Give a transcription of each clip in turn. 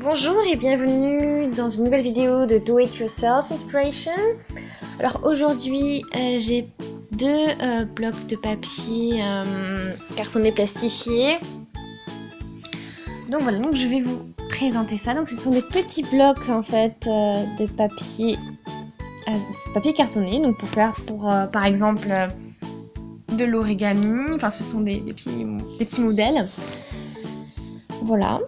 Bonjour et bienvenue dans une nouvelle vidéo de Do It Yourself Inspiration. Alors aujourd'hui j'ai deux blocs de papier cartonné plastifié. Donc voilà, donc je vais vous présenter ça. Donc ce sont des petits blocs en fait de papier cartonné. Donc pour faire par exemple de l'origami. Enfin ce sont des petits modèles. Voilà.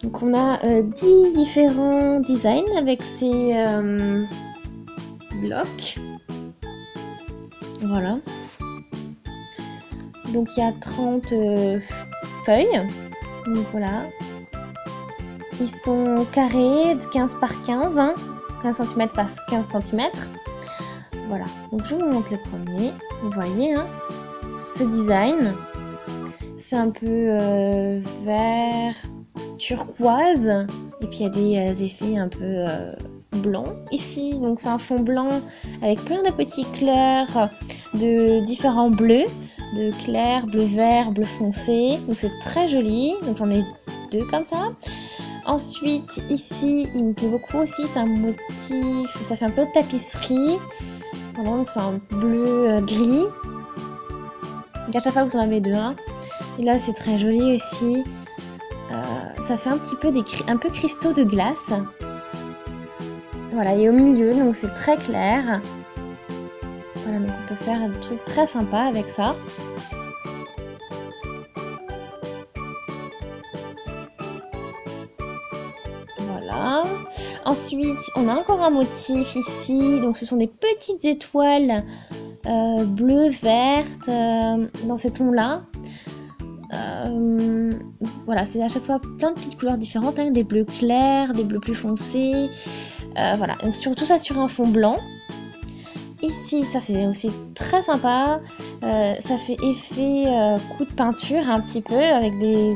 Donc on a 10 différents designs avec ces blocs. Voilà. Donc il y a 30 feuilles. Donc voilà. Ils sont carrés de 15 par 15, hein, 15 cm par 15 cm. Voilà. Donc je vous montre le premier. Vous voyez, hein, ce design. C'est un peu vert turquoise et puis il y a des effets un peu blancs ici, donc c'est un fond blanc avec plein de petits clairs de différents bleus, de clair, bleu vert, bleu foncé, donc c'est très joli. Donc j'en ai deux comme ça. Ensuite ici il me plaît beaucoup aussi, c'est un motif, ça fait un peu de tapisserie, voilà, donc c'est un bleu gris, donc à chaque fois vous en avez deux, hein. Et là c'est très joli aussi. Ça fait un petit peu un peu cristaux de glace. Voilà, et au milieu, donc c'est très clair. Voilà, donc on peut faire un truc très sympa avec ça. Voilà. Ensuite, on a encore un motif ici. Donc ce sont des petites étoiles bleues, vertes, dans ces tons-là. Voilà, c'est à chaque fois plein de petites couleurs différentes, hein, des bleus clairs, des bleus plus foncés, voilà, donc tout ça sur un fond blanc. Ici, ça c'est aussi très sympa, ça fait effet coup de peinture un petit peu, avec des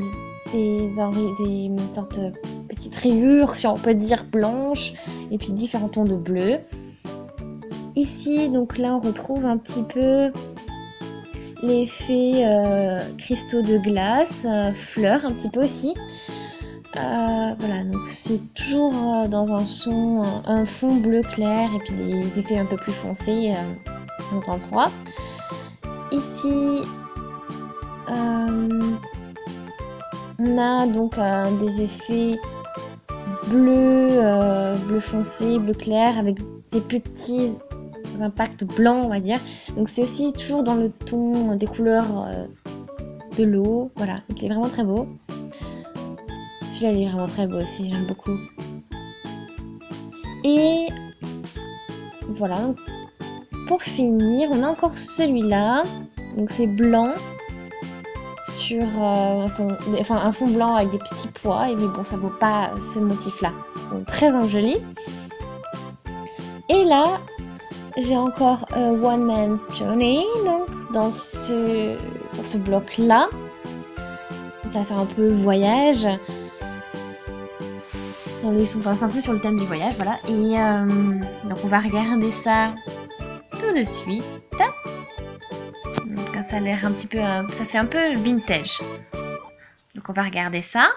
sortes de petites rayures, si on peut dire, blanches, et puis différents tons de bleu. Ici, donc là on retrouve un petit peu l'effet cristaux de glace, fleurs un petit peu aussi. Voilà, donc c'est toujours dans un fond bleu clair et puis des effets un peu plus foncés dans un endroit. Ici, on a donc des effets bleu foncé, bleu clair avec des petits impacts blancs, on va dire. Donc c'est aussi toujours dans le ton des couleurs de l'eau. Voilà, donc il est vraiment très beau. Celui-là il est vraiment très beau aussi, j'aime beaucoup. Et voilà, pour finir, on a encore celui-là. Donc c'est blanc sur un fond blanc avec des petits pois. Mais bon, ça vaut pas ce motif-là. Donc très joli. Et là, j'ai encore One Man's Journey, donc pour ce bloc-là. Ça fait un peu voyage. C'est un peu sur le thème du voyage, voilà. Et donc on va regarder ça tout de suite. Donc ça a l'air un petit peu, ça fait un peu vintage. Donc on va regarder ça.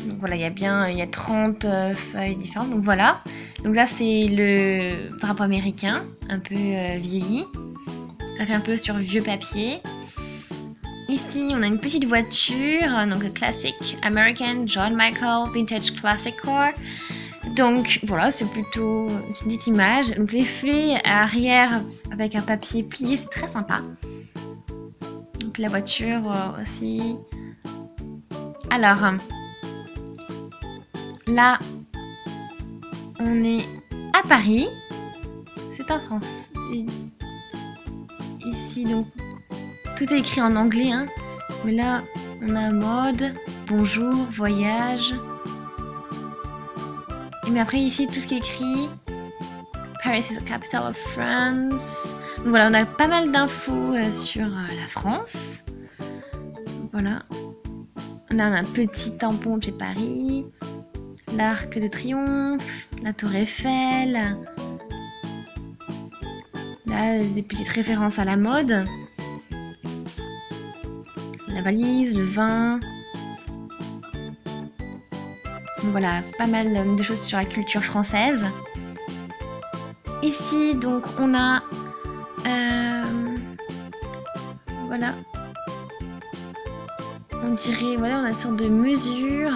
Donc voilà, il y a 30 feuilles différentes. Donc voilà. Donc là c'est le drapeau américain, un peu vieilli. Ça fait un peu sur vieux papier. Ici, on a une petite voiture, donc le classique American John Michael Vintage Classic Car. Donc voilà, c'est plutôt une petite image. Donc l'effet arrière avec un papier plié, c'est très sympa. Donc la voiture aussi. Alors, là, on est à Paris. C'est en France. Ici, donc, tout est écrit en anglais, hein. Mais là, on a mode, bonjour, voyage. Et mais après, ici, tout ce qui est écrit, Paris is the capital of France. Donc voilà, on a pas mal d'infos sur la France. Voilà. On a un petit tampon de chez Paris, l'Arc de Triomphe, la Tour Eiffel. Là, des petites références à la mode. La valise, le vin, Donc voilà, pas mal de choses sur la culture française. Ici, donc, on a... voilà. On dirait, voilà, on a une sorte de mesure.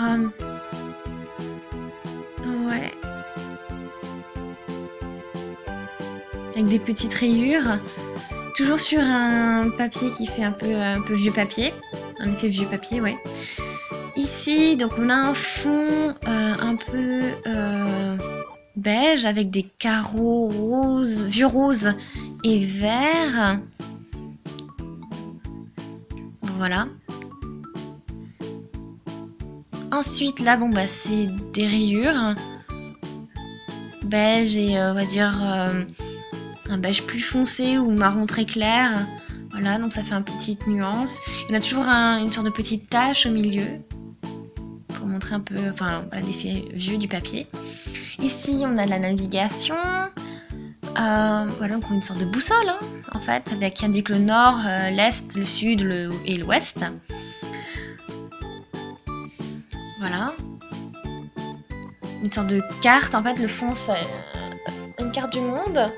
Ouais. Avec des petites rayures. Toujours sur un papier qui fait un peu vieux papier. Un effet vieux papier, ouais. Ici, donc on a un fond un peu beige avec des carreaux roses, vieux roses et verts. Voilà. Ensuite, là, bon, bah, c'est des rayures. Beige et, on va dire, un beige plus foncé ou marron très clair. Voilà, donc ça fait une petite nuance. Il y en a toujours une sorte de petite tache au milieu. Pour montrer un peu, enfin, voilà, l'effet vieux du papier. Ici, on a la navigation. Voilà, donc on a une sorte de boussole, hein, en fait, avec qui indique le nord, l'est, le sud et l'ouest. Voilà. Une sorte de carte, en fait, le fond, c'est une carte du monde.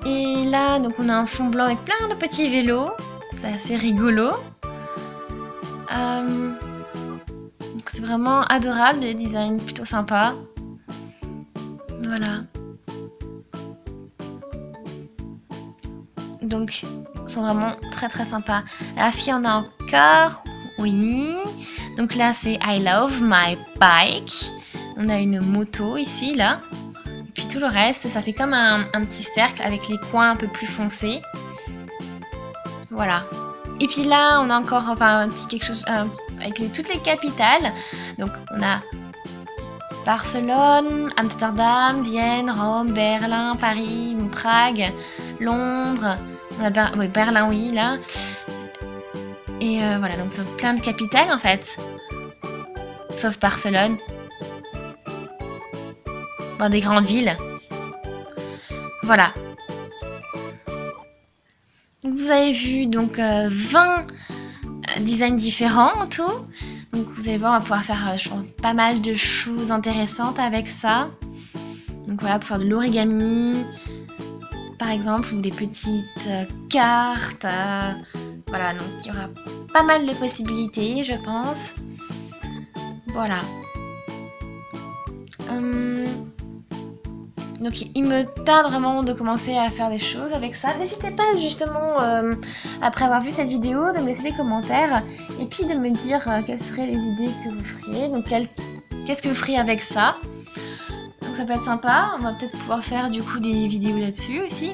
Et là, donc on a un fond blanc avec plein de petits vélos. C'est assez rigolo. C'est vraiment adorable, les designs plutôt sympas. Voilà. Donc, ils sont vraiment très très sympas. Alors, est-ce qu'il y en a encore? Oui. Donc là, c'est I love my bike. On a une moto ici, là. Et puis tout le reste, ça fait comme un petit cercle avec les coins un peu plus foncés. Voilà. Et puis là, on a encore un petit quelque chose avec toutes les capitales. Donc, on a Barcelone, Amsterdam, Vienne, Rome, Berlin, Paris, Prague, Londres. On a Berlin, oui, là. Et voilà, donc c'est plein de capitales, en fait. Sauf Barcelone. Bon, des grandes villes. Voilà. Vous avez vu donc 20 designs différents en tout. Donc vous allez voir, on va pouvoir faire, je pense, pas mal de choses intéressantes avec ça. Donc voilà, pour faire de l'origami, par exemple, ou des petites cartes. Voilà, donc il y aura pas mal de possibilités, je pense. Voilà. Donc il me tarde vraiment de commencer à faire des choses avec ça. N'hésitez pas justement, après avoir vu cette vidéo, de me laisser des commentaires et puis de me dire quelles seraient les idées que vous feriez. Donc qu'est-ce que vous feriez avec ça. Donc ça peut être sympa. On va peut-être pouvoir faire du coup des vidéos là-dessus aussi.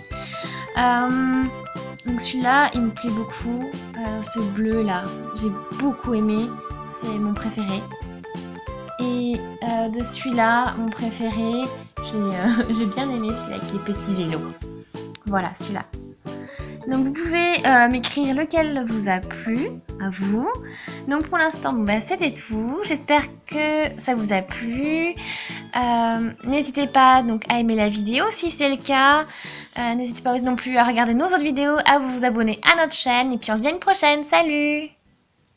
Donc celui-là, il me plaît beaucoup. Ce bleu là, j'ai beaucoup aimé. C'est mon préféré. Et de celui-là, mon préféré, j'ai bien aimé celui-là avec les petits vélos. Voilà, celui-là. Donc vous pouvez m'écrire lequel vous a plu, à vous. Donc pour l'instant, c'était tout. J'espère que ça vous a plu. N'hésitez pas donc à aimer la vidéo si c'est le cas. N'hésitez pas non plus à regarder nos autres vidéos, à vous abonner à notre chaîne. Et puis on se dit à une prochaine. Salut!